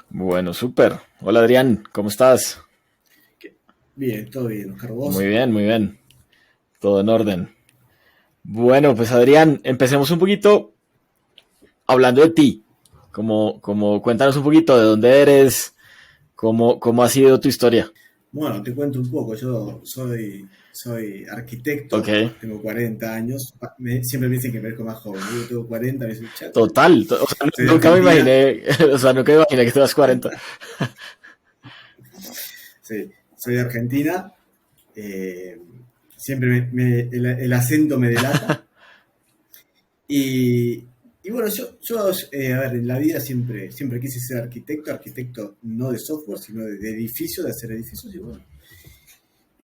Bueno, súper. Hola Adrián, ¿cómo estás? Bien, todo bien, Oscar, Muy vos. bien, muy bien. Todo en orden. Bueno, pues Adrián, empecemos un poquito hablando de ti. Cuéntanos un poquito de dónde eres, cómo ha sido tu historia. Bueno, te cuento un poco. Yo soy Ok, arquitecto, tengo 40 años. Siempre me dicen que me parezco más joven. Digo, tengo 40, me dicen, "Cha, total. O sea, soy de nunca me Argentina". imaginé, o sea, nunca me imaginé que te 40. Sí, soy de Argentina. eh, Siempre el acento me delata. Y, y bueno, a ver, en la vida siempre quise ser arquitecto no de software, sino de edificios, de hacer edificios. Y bueno,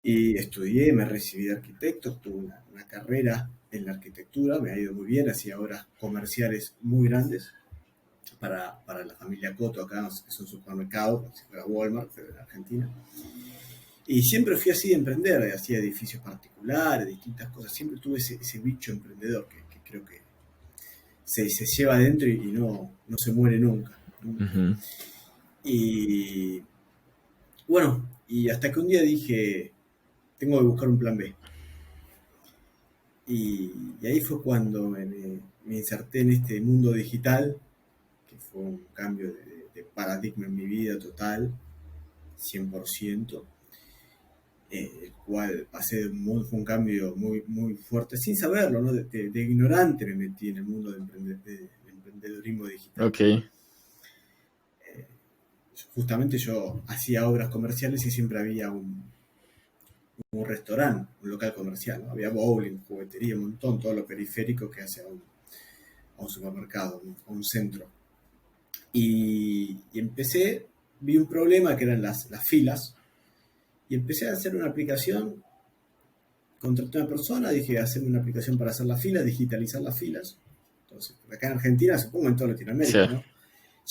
y estudié, me recibí de arquitecto, tuve una carrera en la arquitectura, me ha ido muy bien, hacía obras comerciales muy grandes para la familia Coto acá, que es un supermercado, como si fuera Walmart, pero en Argentina. Y siempre fui así de emprender, hacía edificios particulares, distintas cosas, siempre tuve ese bicho emprendedor que creo que se lleva adentro y no se muere nunca, nunca. Ujú. Y bueno, y hasta que un día dije, tengo que buscar un plan B. Y ahí fue cuando me inserté en este mundo digital, que fue un cambio de paradigma en mi vida total, 100%, el cual pasé fue un cambio muy fuerte, sin saberlo, ¿no? De ignorante me metí en el mundo del emprendedorismo digital. Ok, Justamente yo hacía obras comerciales y siempre había un restaurante, un local comercial, ¿no? Había bowling, juguetería, un montón, todo lo periférico que hace a un supermercado, a un centro. Y empecé, vi un problema que eran las filas, y empecé a hacer una aplicación, contraté a una persona, dije, hacerme una aplicación para hacer las filas, digitalizar las filas. Entonces, acá en Argentina, supongo en toda sí. Latinoamérica, ¿no?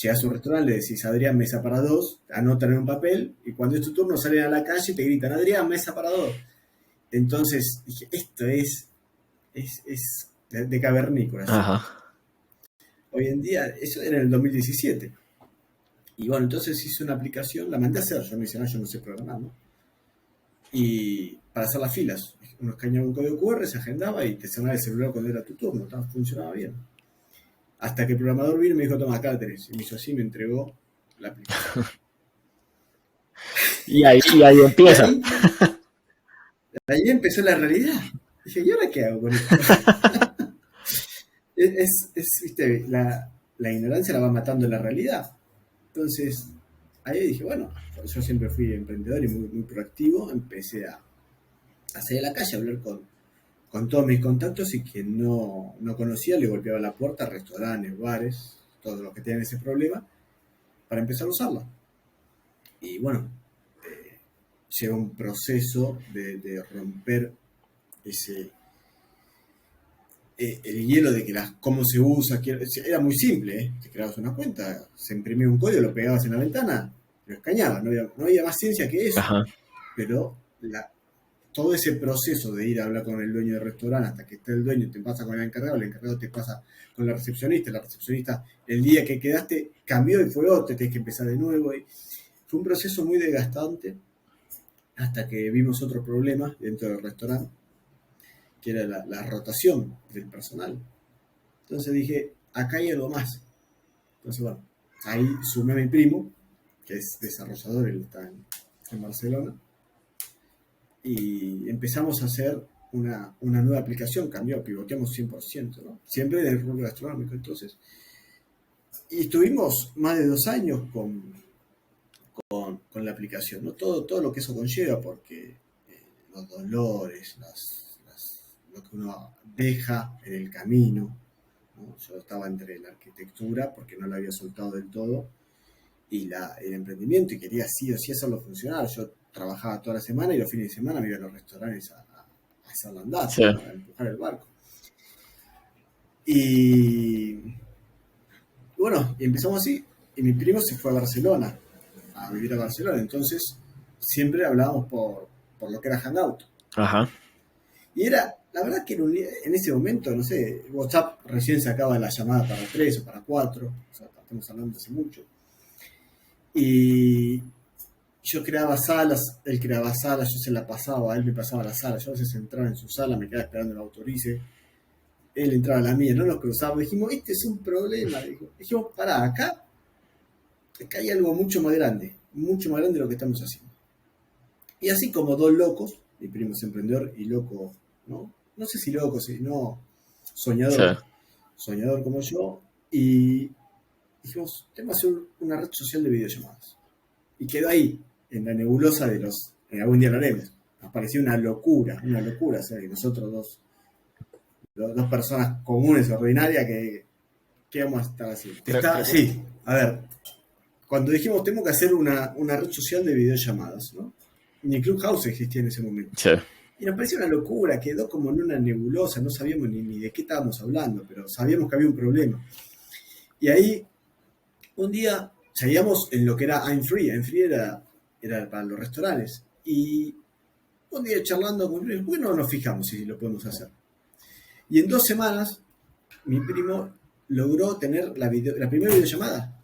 Llegas a un restaurante, le decís, Adrián, mesa para dos, anotan en un papel, y cuando es tu turno salen a la calle y te gritan, Adrián, mesa para dos. Entonces dije, esto es de cavernícolas. Ajá. Hoy en día, eso era en el 2017. Y bueno, entonces hice una aplicación, la mandé a hacer, yo me hice, no, yo no sé programar, ¿no? Y para hacer las filas, uno escaneaba un código QR, se agendaba y te sonaba el celular cuando era tu turno, funcionaba bien. Hasta que el programador vino y me dijo, toma, acá la tenés. Y me hizo así, me entregó la aplicación. Y ahí Y empieza. ahí empezó la realidad. Dije, ¿y ahora qué hago con esto? Viste, la ignorancia la va matando la realidad. Entonces, ahí dije, bueno, yo siempre fui emprendedor y muy proactivo, empecé a salir a la calle a hablar con todos mis contactos y quien no conocía le golpeaba la puerta a restaurantes, bares, todos los que tienen ese problema, para empezar a usarla. Y bueno, lleva un proceso de romper ese el hielo de que cómo se usa, era muy simple, ¿eh? Te creabas una cuenta, se imprimía un código, lo pegabas en la ventana, lo escaneabas, no había más ciencia que eso, Ajá. pero todo ese proceso de ir a hablar con el dueño del restaurante hasta que esté el dueño, te pasa con el encargado te pasa con la recepcionista el día que quedaste cambió y fue otro, tenés que empezar de nuevo. Y fue un proceso muy desgastante hasta que vimos otro problema dentro del restaurante, que era la rotación del personal. Entonces dije, acá hay algo más. Entonces, bueno, ahí sumé a mi primo, que es desarrollador, él está en Barcelona, y empezamos a hacer una nueva aplicación, cambió, pivoteamos 100%, ¿no? Siempre del rubro gastronómico, entonces. Y estuvimos más de 2 años con la aplicación, ¿no? Todo lo que eso conlleva, porque los dolores, lo que uno deja en el camino, ¿no? Yo estaba entre la arquitectura, porque no la había soltado del todo, y el emprendimiento, y quería sí o sí hacerlo funcionar. Yo trabajaba toda la semana y los fines de semana me iba a los restaurantes a hacerlo andar, Sí. ¿no? A empujar el barco. Y bueno, y empezamos así, y mi primo se fue a Barcelona, a vivir a Barcelona, entonces siempre hablábamos por lo que era Hangout. Ajá. Y la verdad que en ese momento, no sé, WhatsApp recién sacaba la llamada para tres o para cuatro, o sea, estamos hablando hace mucho. Y yo creaba salas, él creaba salas, yo se la pasaba, él me pasaba la sala, yo a veces entraba en su sala, me quedaba esperando que lo autorice, él entraba a la mía, no nos cruzábamos, dijimos, este es un problema, dijimos, pará, acá hay algo mucho más grande de lo que estamos haciendo. Y así como dos locos, mi primo es emprendedor y loco, ¿no? No sé si loco, sino Sí. soñador, soñador como yo, y dijimos, tenemos que hacer una red social de videollamadas. Y quedó ahí, en la nebulosa de los, algún día lo haremos. Nos pareció una locura, o sea, que nosotros dos personas comunes, ordinarias, que ¿qué vamos a estar haciendo? Creo que Sí, a ver, cuando dijimos tenemos que hacer una red social de videollamadas, ¿no? Ni Clubhouse existía en ese momento. sí. Y nos pareció una locura, quedó como en una nebulosa, no sabíamos ni de qué estábamos hablando, pero sabíamos que había un problema. Y ahí, un día, seguíamos en lo que era I'm Free. I'm Free era para los restaurantes. Y un día charlando con mi primo, ¿por qué no nos fijamos si lo podemos hacer? Y en 2 semanas, mi primo logró tener la primera videollamada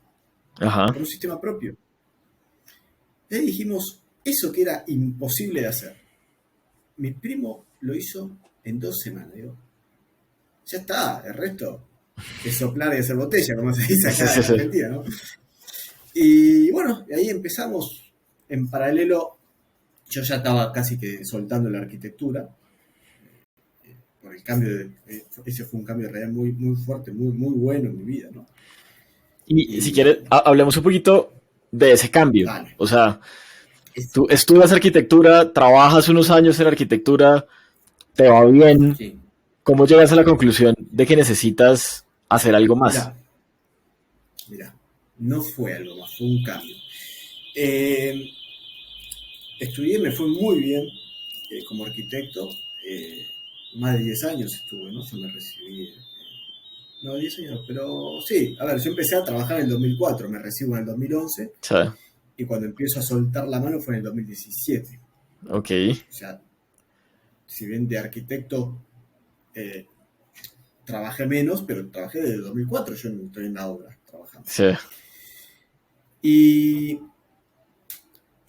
Ajá. con un sistema propio. Y ahí dijimos, eso que era imposible de hacer, mi primo lo hizo en 2 semanas. Digo, ya está, el resto es soplar y hacer botella, como se dice Sí, acá sí, en sí. Argentina, ¿no? Y bueno, de ahí empezamos. En paralelo, yo ya estaba casi que soltando la arquitectura, por el cambio ese fue un cambio de realidad muy, muy fuerte, muy, muy bueno en mi vida, ¿no? Y si Y quieres, hablemos un poquito de ese cambio. dale, O sea, es, tú estudias arquitectura, trabajas unos años en arquitectura, te va bien. sí, ¿Cómo llegas a la conclusión de que necesitas hacer algo más? mirá, mirá, no fue algo más, fue un cambio. Eh, Estudié, me fue muy bien como arquitecto, más de 10 años estuve, ¿no? Yo me recibí, no, 10 años, pero sí, a ver, yo empecé a trabajar en el 2004, me recibo en el 2011 O sea, y cuando empiezo a soltar la mano fue en el 2017. ok, O sea, si bien de arquitecto eh, trabajé menos, pero trabajé desde el 2004, yo no estoy en la obra trabajando. sí, Y,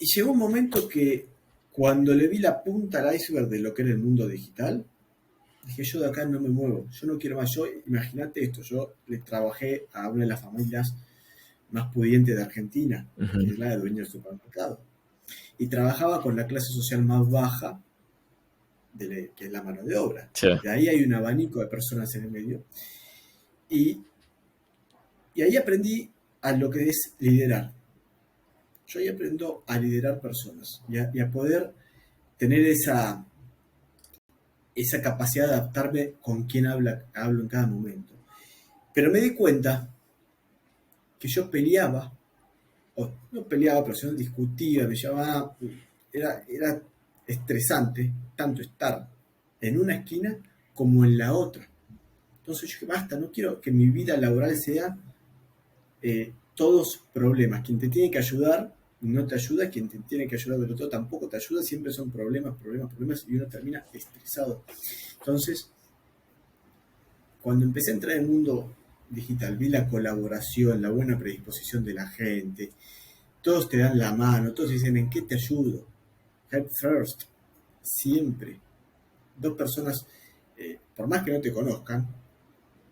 y llegó un momento que cuando le vi la punta al iceberg de lo que era el mundo digital, dije, yo de acá no me muevo, yo no quiero más. Yo, imagínate esto, yo le trabajé a una de las familias más pudientes de Argentina, que ujú, es la de dueño del supermercado. Y trabajaba con la clase social más baja, que es la mano de obra. sí, De ahí hay un abanico de personas en el medio. Y, y ahí aprendí a lo que es liderar. Yo ahí aprendo a liderar personas y a poder tener esa capacidad de adaptarme con quien hablo en cada momento. Pero me di cuenta que yo peleaba, o no peleaba, pero yo discutía, me llamaba, era estresante tanto estar en una esquina como en la otra. Entonces yo dije, basta, no quiero que mi vida laboral sea todos problemas. Quien te tiene que ayudar no te ayuda, quien te tiene que ayudar del otro tampoco te ayuda, siempre son problemas, problemas, problemas y uno termina estresado. Entonces, cuando empecé a entrar en el mundo digital, vi la colaboración, la buena predisposición de la gente, todos te dan la mano, todos dicen, ¿en qué te ayudo? Help first, siempre. Dos personas, por más que no te conozcan,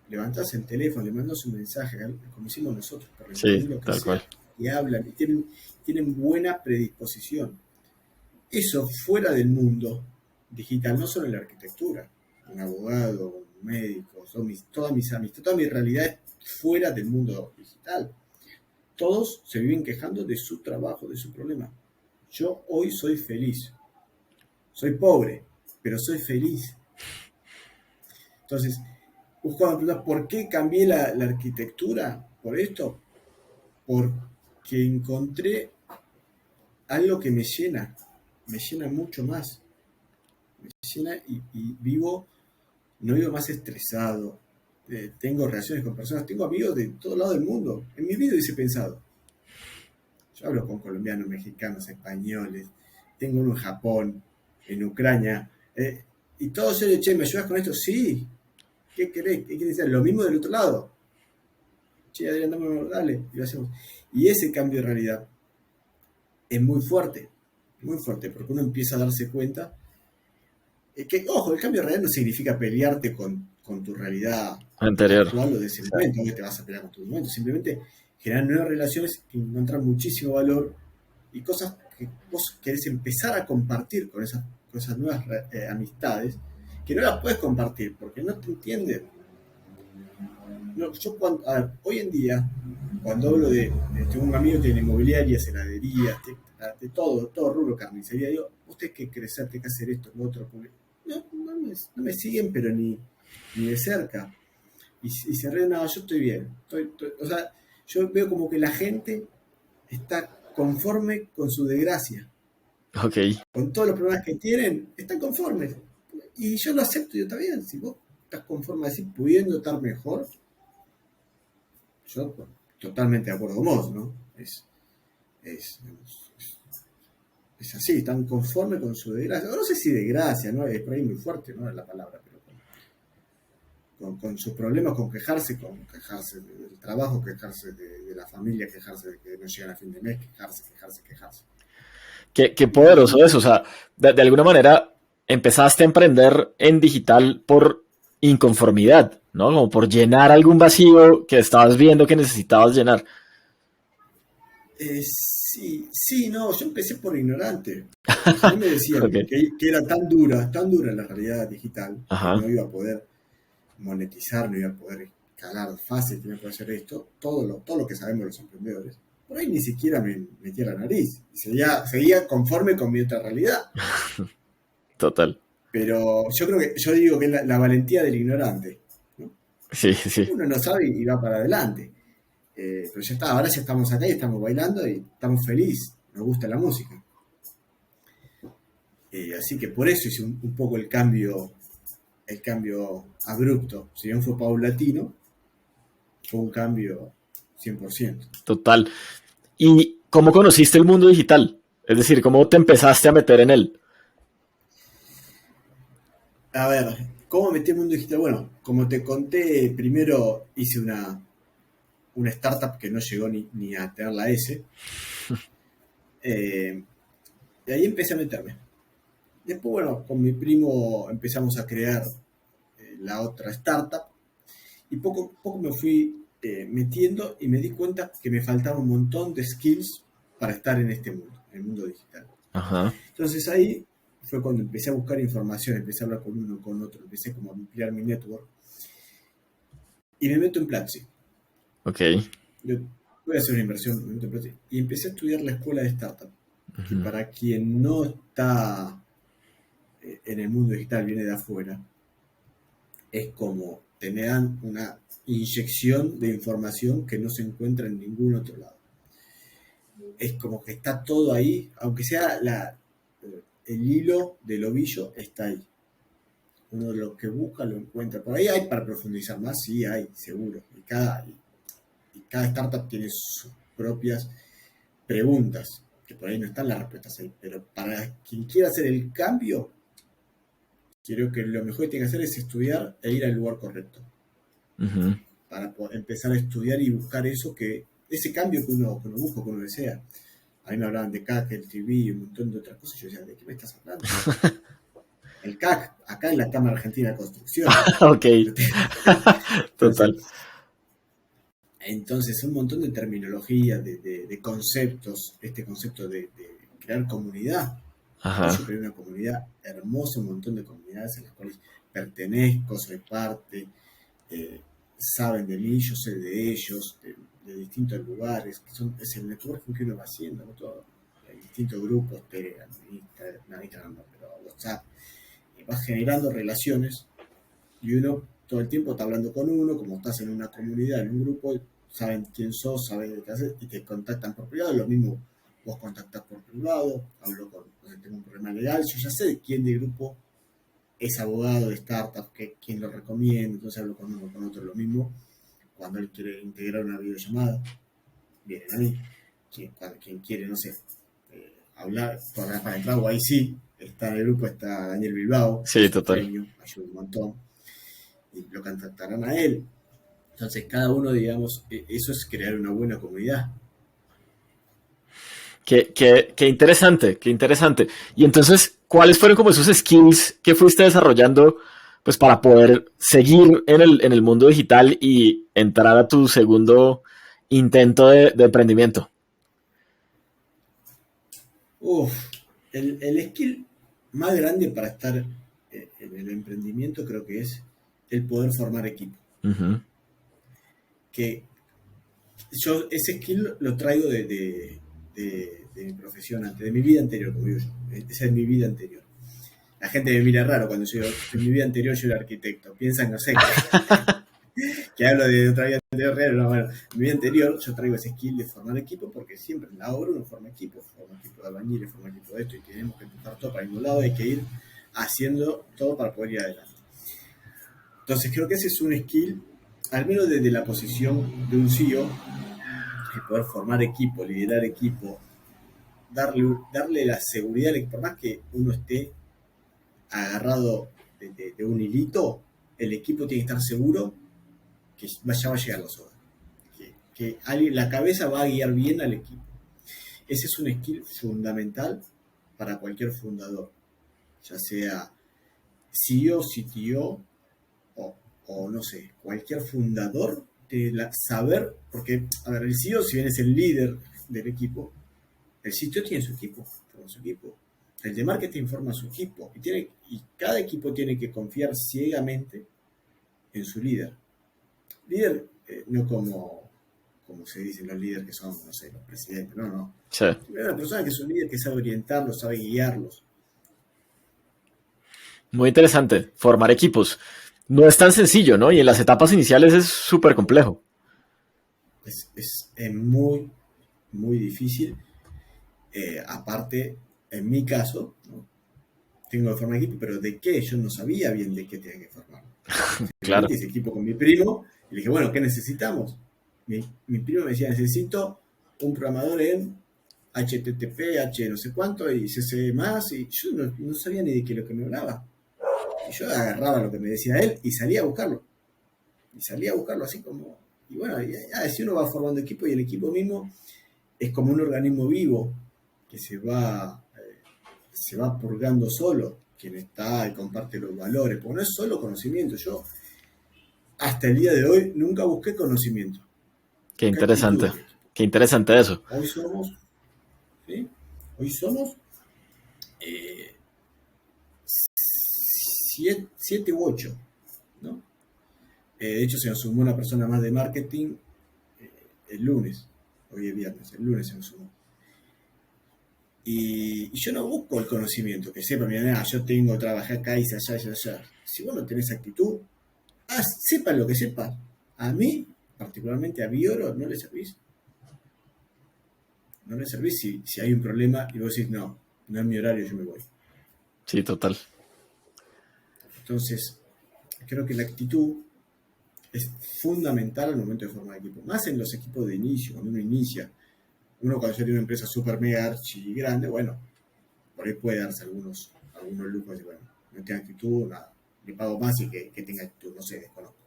levantás el teléfono, le mandas un mensaje, como hicimos nosotros, por sí, LinkedIn, lo que tal cual. sea, y hablan, y tienen buena predisposición. Eso fuera del mundo digital, no solo en la arquitectura, un abogado, un médico, todas mis amistades, toda mi realidad es fuera del mundo digital. Todos se viven quejando de su trabajo, de su problema. Yo hoy soy feliz. Soy pobre, pero soy feliz. Entonces, cuando me preguntas por qué cambié la arquitectura, por esto, porque encontré algo que me llena mucho más, me llena y no vivo más estresado, tengo relaciones con personas, tengo amigos de todo lado del mundo. En mi vida hubiese pensado, yo hablo con colombianos, mexicanos, españoles, tengo uno en Japón, en Ucrania, y todos ellos, che, ¿me ayudas con esto? Sí, ¿qué querés? ¿Qué querés decir? Lo mismo del otro lado. Che, Adrián, dale, y lo hacemos. Y ese cambio de realidad es muy fuerte, porque uno empieza a darse cuenta que, ojo, el cambio real no significa pelearte con tu realidad Anterior. actual o de ese momento, no te vas a pelear con tu momento, simplemente generar nuevas relaciones que encuentran muchísimo valor y cosas que vos querés empezar a compartir con esas nuevas amistades, que no las puedes compartir porque no te entienden. No, yo cuando, a ver, hoy en día, cuando hablo tengo un amigo que tiene inmobiliarias, heladerías, de todo, todo rubro, carnicería, digo, usted que crecer, tiene que hacer esto, lo otro, porque no me siguen, pero ni de cerca. Y se ríen, no, yo estoy bien. O sea, yo veo como que la gente está conforme con su desgracia. Ok. Con todos los problemas que tienen, están conformes. Y yo lo acepto, yo también. Si vos estás conforme así, pudiendo estar mejor, yo pues, totalmente de acuerdo con vos, ¿no? Es, es así, están conformes con su desgracia. No sé si desgracia, ¿no? Es por ahí muy fuerte, ¿no? Es la palabra, pero con sus problemas, con quejarse del trabajo, quejarse de la familia, quejarse de que no llegan a fin de mes, quejarse. Qué poderoso Y eso. O sea, de alguna manera empezaste a emprender en digital por inconformidad, ¿no? Como por llenar algún vacío que estabas viendo que necesitabas llenar. sí, sí, no, yo empecé por ignorante. Si a mí me decían Ok. que era tan dura la realidad digital, que Ajá. no iba a poder monetizar, no iba a poder escalar fácil, que no puede hacer esto, todo lo que sabemos los emprendedores, por ahí ni siquiera me metía la nariz. Y seguía conforme con mi otra realidad. Total. Pero yo creo que, yo digo que es la valentía del ignorante, ¿no? Sí, sí. Uno no sabe y va para adelante. Pero ya está, ahora ya estamos acá y estamos bailando y estamos felices, nos gusta la música. Así que por eso hice un poco el cambio abrupto. Si bien fue paulatino, fue un cambio 100%. Total. ¿Y cómo conociste el mundo digital? Es decir, ¿cómo te empezaste a meter en él? A ver, ¿cómo metí el mundo digital? Bueno, como te conté, primero hice una startup que no llegó ni a tener la S. Eh, y ahí empecé a meterme. Después, bueno, con mi primo empezamos a crear la otra startup y poco a poco me fui metiendo y me di cuenta que me faltaba un montón de skills para estar en este mundo, en el mundo digital. Ajá. Entonces ahí fue cuando empecé a buscar información, empecé a hablar con uno, con otro, empecé como a ampliar mi network y me meto en Platzi. Ok. Yo voy a hacer una inversión, me meto en Platzi. Y empecé a estudiar la escuela de startup, que Ujú. para quien no está en el mundo digital, viene de afuera, es como tener una inyección de información que no se encuentra en ningún otro lado. Es como que está todo ahí, aunque sea el hilo del ovillo, está ahí. Uno lo que busca lo encuentra. Por ahí hay para profundizar más, sí hay, seguro. Y cada startup tiene sus propias preguntas, que por ahí no están las respuestas ahí. Pero para quien quiera hacer el cambio, creo que lo mejor que tiene que hacer es estudiar e ir al lugar correcto. Ujú. Para poder empezar a estudiar y buscar ese cambio que uno busca, que uno desea. A mí me hablaban de CAC, el TV y un montón de otras cosas. Yo decía, ¿de qué me estás hablando? El CAC, acá en la Cámara Argentina de Construcción. Ok. Entonces, Total. un montón de terminología, de conceptos, este concepto de crear comunidad. Hoy Ajá. yo creé una comunidad hermosa, un montón de comunidades en las cuales pertenezco, soy parte, eh, saben de mí, yo sé de ellos, de distintos lugares, es el networking que uno va haciendo, ¿no? Hay distintos grupos, Telegram, Instagram, no, pero WhatsApp, y vas generando relaciones y uno todo el tiempo está hablando con uno, como estás en una comunidad, en un grupo, saben quién sos, saben de qué haces y te contactan por privado, lo mismo vos contactás por privado, hablo con, no sé, tengo un problema legal, yo ya sé de quién del grupo es abogado de startup, quién lo recomienda, entonces hablo con uno, con otro, lo mismo, cuando él quiere integrar una videollamada, vienen a mí, quien quiere, no sé, hablar, para entrar o ahí sí, está en el grupo, está Daniel Bilbao, que Sí, es un total. genio, ayuda un montón, y lo contactarán a él. Entonces, cada uno, digamos, eso es crear una buena comunidad. Qué interesante, qué interesante. Y entonces, ¿cuáles fueron como esos skills que fuiste desarrollando pues para poder seguir en el mundo digital y entrar a tu segundo intento de emprendimiento? Uf, el skill más grande para estar en el emprendimiento creo que es el poder formar equipo. Ujú. Que yo ese skill lo traigo de mi profesión antes, de mi vida anterior, como digo yo. Esa es mi vida anterior. La gente me mira raro cuando yo digo, en mi vida anterior yo era arquitecto. Piensan, no sé, que hablo de otra vida anterior real. No, bueno, en mi vida anterior yo traigo ese skill de formar equipo porque siempre en la obra uno forma equipo de albañiles, forma equipo de esto y tenemos que empujar todo para ningún lado, hay que ir haciendo todo para poder ir adelante. Entonces creo que ese es un skill, al menos desde la posición de un CEO, el poder formar equipo, liderar equipo, darle la seguridad, por más que uno esté agarrado de un hilito, el equipo tiene que estar seguro que ya va a llegar los horas. Que alguien, la cabeza va a guiar bien al equipo. Ese es un skill fundamental para cualquier fundador, ya sea CEO, CTO o no sé, cualquier fundador, de saber, porque, a ver, el CEO, si bien es el líder del equipo, el sitio tiene su equipo, forma su equipo. El de marketing forma su equipo. Y cada equipo tiene que confiar ciegamente en su líder. Líder, no como se dicen los líderes que son, no sé, los presidentes, no, no. Sí. Es una persona que es un líder que sabe orientarlos, sabe guiarlos. Muy interesante, formar equipos. No es tan sencillo, ¿no? Y en las etapas iniciales es súper complejo. Es muy, muy difícil. Aparte, en mi caso, ¿no? Tengo que formar equipo, pero ¿de qué? Yo no sabía bien de qué tenía que formar. Claro. Simplemente hice equipo con mi primo y le dije, bueno, ¿qué necesitamos? Mi primo me decía, necesito un programador en HTTP, H no sé cuánto, y CC más, y yo no sabía ni de qué lo que me hablaba. Y yo agarraba lo que me decía él y salía a buscarlo. Y salía a buscarlo así como... Y bueno, así uno va formando equipo y el equipo mismo es como un organismo vivo que se va purgando solo, quien está y comparte los valores, porque no es solo conocimiento. Yo hasta el día de hoy nunca busqué conocimiento, Qué busqué actitud interesante. del equipo. Qué interesante eso. Hoy somos, ¿sí? Hoy somos eh, siete u ocho, ¿no? De hecho se nos sumó una persona más de marketing el lunes, hoy es viernes, el lunes se nos sumó. Y yo no busco el conocimiento, que sepa, mira, yo trabajé acá, hice allá, allá, allá. Si vos no tenés actitud, sepa lo que sepas. A mí, particularmente a Bioro, no le servís. No le servís si hay un problema y vos decís, no, no es mi horario, yo me voy. Sí, total. Entonces, creo que la actitud es fundamental al momento de formar equipo. Más en los equipos de inicio, cuando uno inicia. Uno cuando ya tiene una empresa super mega archi grande, bueno, por ahí puede darse algunos lujos de, bueno, no tenga actitud, nada, le pago más y que tenga actitud, no sé, desconozco.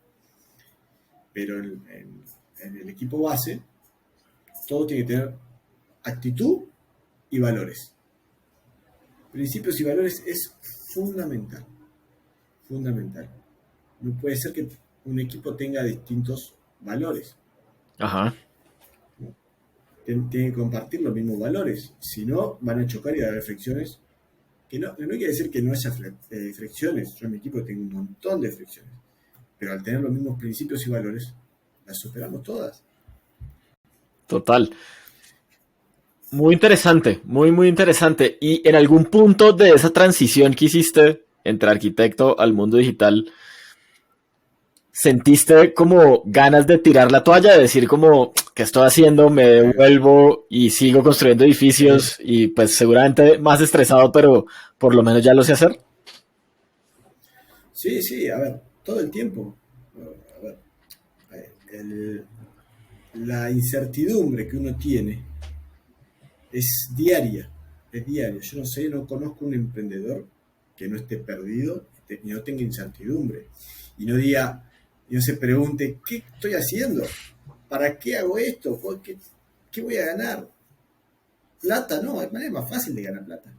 Pero en el equipo base, todo tiene que tener actitud y valores. Principios y valores es fundamental, fundamental. No puede ser que un equipo tenga distintos valores. Ajá. Tienen que compartir los mismos valores, si no van a chocar y va a haber fricciones. Que no quiere decir que no haya fricciones. Yo en mi equipo tengo un montón de fricciones. Pero al tener los mismos principios y valores, las superamos todas. Total. Muy interesante, muy, muy interesante. Y en algún punto de esa transición que hiciste entre arquitecto al mundo digital, ¿sentiste como ganas de tirar la toalla, de decir como, ¿qué estoy haciendo? Me devuelvo y sigo construyendo edificios y pues seguramente más estresado, pero por lo menos ya lo sé hacer? Sí, sí, a ver, todo el tiempo. A ver, la incertidumbre que uno tiene es diaria, es diaria. Yo no sé, no conozco un emprendedor que no esté perdido y no tenga incertidumbre. Y no diga, y no se pregunte, ¿qué estoy haciendo? ¿Para qué hago esto? ¿Qué voy a ganar? Plata, no, hay manera más fácil de ganar plata.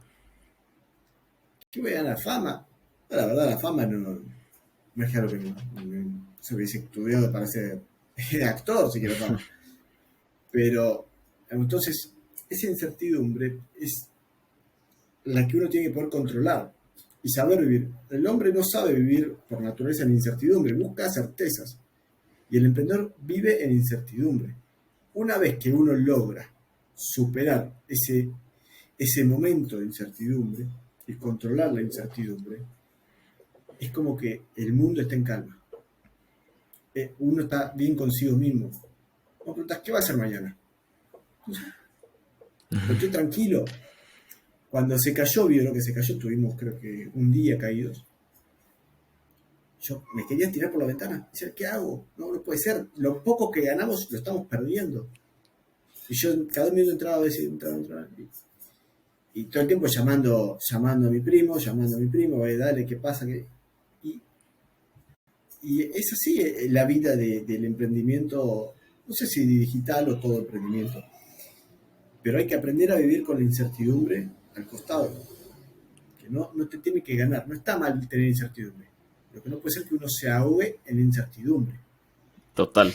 ¿Qué voy a ganar? Fama. No, la verdad, la fama no es algo que se hubiese estudiado para ser actor, si quiero fama. Pero, entonces, esa incertidumbre es la que uno tiene que poder controlar y saber vivir. El hombre no sabe vivir por naturaleza en incertidumbre, busca certezas. Y el emprendedor vive en incertidumbre. Una vez que uno logra superar ese momento de incertidumbre y controlar la incertidumbre, es como que el mundo está en calma. Uno está bien consigo mismo. Vos preguntás, ¿qué va a hacer mañana? Estoy tranquilo. Cuando se cayó, vio lo que se cayó, tuvimos creo que un día caídos. Yo me quería tirar por la ventana. Decía, ¿qué hago? No puede ser. Lo poco que ganamos lo estamos perdiendo. Y yo cada minuto entraba a veces, entraba. Y todo el tiempo llamando a mi primo, dale, ¿qué pasa? Y es así la vida del emprendimiento, no sé si digital o todo emprendimiento. Pero hay que aprender a vivir con la incertidumbre al costado. Que no te tiene que ganar. No está mal tener incertidumbre. Lo que no puede ser que uno se ahogue en la incertidumbre. Total.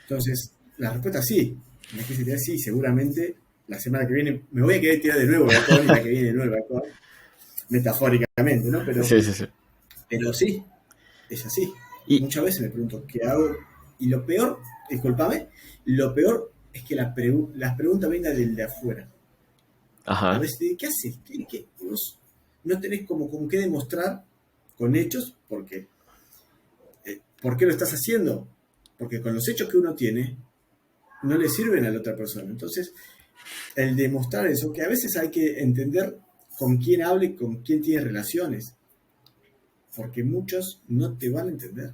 Entonces, la respuesta es sí. Me quise tirar sí, seguramente la semana que viene me voy a querer tirar de nuevo y la que viene de nuevo metafóricamente, ¿no? Pero Sí. Pero sí, es así. Y muchas veces me pregunto qué hago. Y lo peor, discúlpame, lo peor es que las preguntas vengan del de afuera. ajá. A veces te digo, ¿qué haces? ¿Qué? Vos no tenés como qué demostrar con hechos, porque ¿por qué lo estás haciendo? Porque con los hechos que uno tiene, no le sirven a la otra persona. Entonces, el demostrar eso, que a veces hay que entender con quién habla y con quién tiene relaciones. Porque muchos no te van a entender.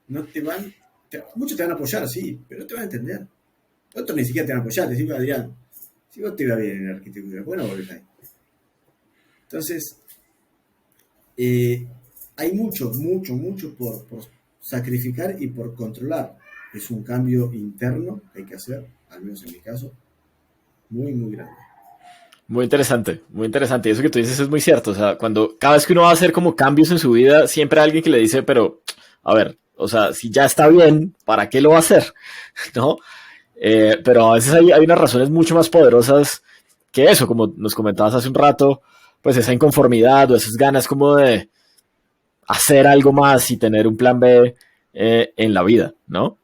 Muchos te van a apoyar, sí, pero no te van a entender. Otros ni siquiera te van a apoyar. Te dicen, Adrián, si vos te va bien en la arquitectura, bueno, volvés ahí. Entonces, hay mucho por sacrificar y por controlar. Es un cambio interno que hay que hacer, al menos en mi caso, muy, muy grande. Muy interesante, muy interesante. Y eso que tú dices es muy cierto. O sea, cada vez que uno va a hacer como cambios en su vida, siempre hay alguien que le dice, pero, a ver, o sea, si ya está bien, ¿para qué lo va a hacer? ¿No? Pero a veces hay unas razones mucho más poderosas que eso, como nos comentabas hace un rato, pues esa inconformidad o esas ganas como de hacer algo más y tener un plan B en la vida, ¿no?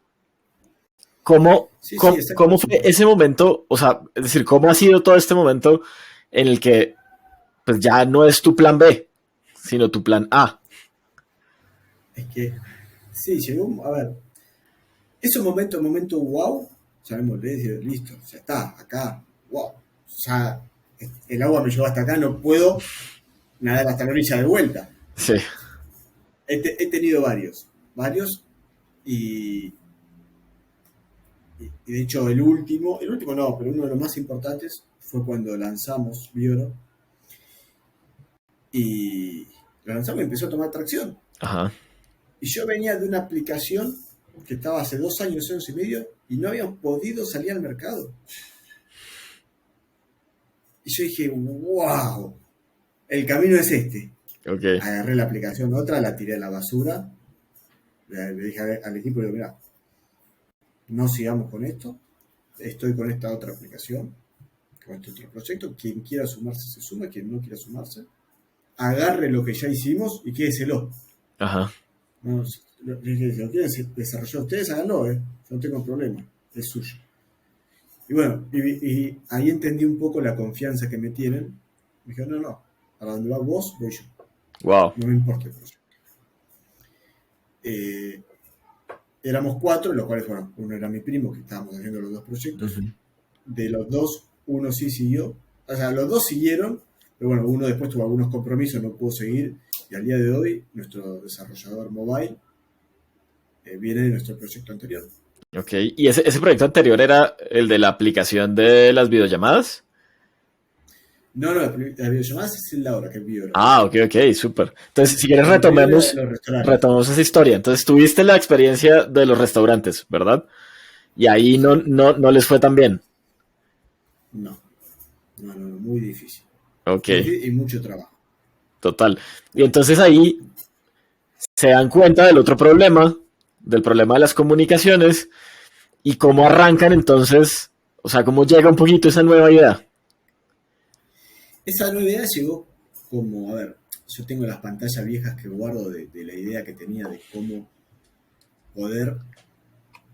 Sí, ¿Cómo fue ese momento? O sea, es decir, ¿cómo ha sido todo este momento en el que pues ya no es tu plan B, sino tu plan A? Es que, sí, llegó, a ver, esos momentos, wow, llamémosle, listo, ya está, acá, wow, ya el agua me llevó hasta acá, no puedo nadar hasta la orilla de vuelta. Sí. He tenido varios, y de hecho el último no, pero uno de los más importantes fue cuando lanzamos Bioro, y lo lanzamos y empezó a tomar tracción. Ajá. Y yo venía de una aplicación que estaba hace 2 años y medio, y no habían podido salir al mercado. Y yo dije, wow, el camino es este. Okay. Agarré la aplicación otra, la tiré a la basura, le dije al equipo, digo, mira, no sigamos con esto, estoy con esta otra aplicación, con este otro proyecto, quien quiera sumarse se suma, quien no quiera sumarse, agarre lo que ya hicimos y quédeselo. Ajá. No, si lo quieren desarrollar ustedes, háganlo, yo no tengo problema, es suyo. Y bueno, y ahí entendí un poco la confianza que me tienen. Me dijeron, no, para donde va vos, voy yo. Wow. No me importa el proyecto. Éramos 4, los cuales, bueno, uno era mi primo, que estábamos haciendo los 2 proyectos. Uh-huh. De los 2, uno sí siguió. O sea, los 2 siguieron, pero bueno, uno después tuvo algunos compromisos, no pudo seguir. Y al día de hoy, nuestro desarrollador mobile viene de nuestro proyecto anterior. Ok, ¿y ese proyecto anterior era el de la aplicación de las videollamadas? No, la videollamada es la hora que es Bioro. Ah, ok, súper. Entonces, si quieres retomemos esa historia. Entonces, tuviste la experiencia de los restaurantes, ¿verdad? Y ahí no les fue tan bien. No. no, muy difícil. Ok, Muy difícil y mucho trabajo. total. Y entonces ahí se dan cuenta del problema de las comunicaciones y cómo arrancan entonces, o sea, cómo llega un poquito esa nueva idea. Esa nueva idea llegó como, a ver, yo tengo las pantallas viejas que guardo de la idea que tenía de cómo poder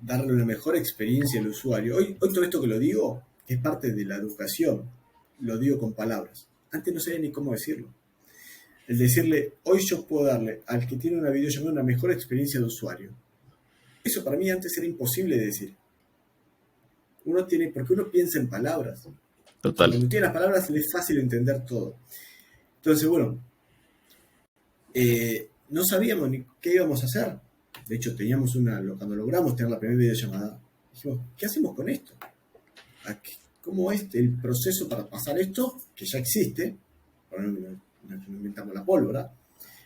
darle una mejor experiencia al usuario. Hoy todo esto que lo digo es parte de la educación, lo digo con palabras. Antes no sabía ni cómo decirlo. El decirle, hoy yo puedo darle al que tiene una videollamada una mejor experiencia de usuario. Eso para mí antes era imposible de decir. Porque uno piensa en palabras. Entonces, Total. cuando tiene las palabras le es fácil entender todo. Entonces, bueno, no sabíamos ni qué íbamos a hacer. De hecho, cuando logramos tener la primera videollamada, dijimos, ¿qué hacemos con esto? ¿Cómo es el proceso para pasar esto, que ya existe? No inventamos la pólvora,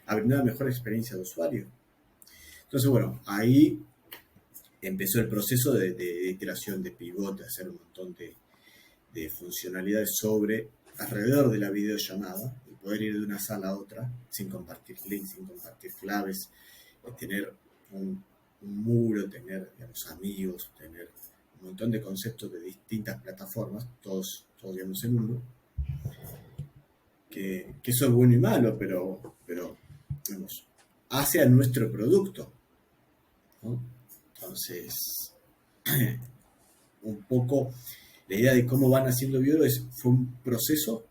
a brindar una mejor experiencia de usuario. Entonces, bueno, ahí empezó el proceso de iteración, de pivot, de hacer un montón de funcionalidades alrededor de la videollamada, y poder ir de una sala a otra sin compartir links, sin compartir claves, tener un muro, tener, digamos, amigos, tener un montón de conceptos de distintas plataformas, todos digamos, en uno, que eso es bueno y malo, pero digamos, hace a nuestro producto, ¿no? Entonces, un poco la idea de cómo van haciendo Bioro fue un proceso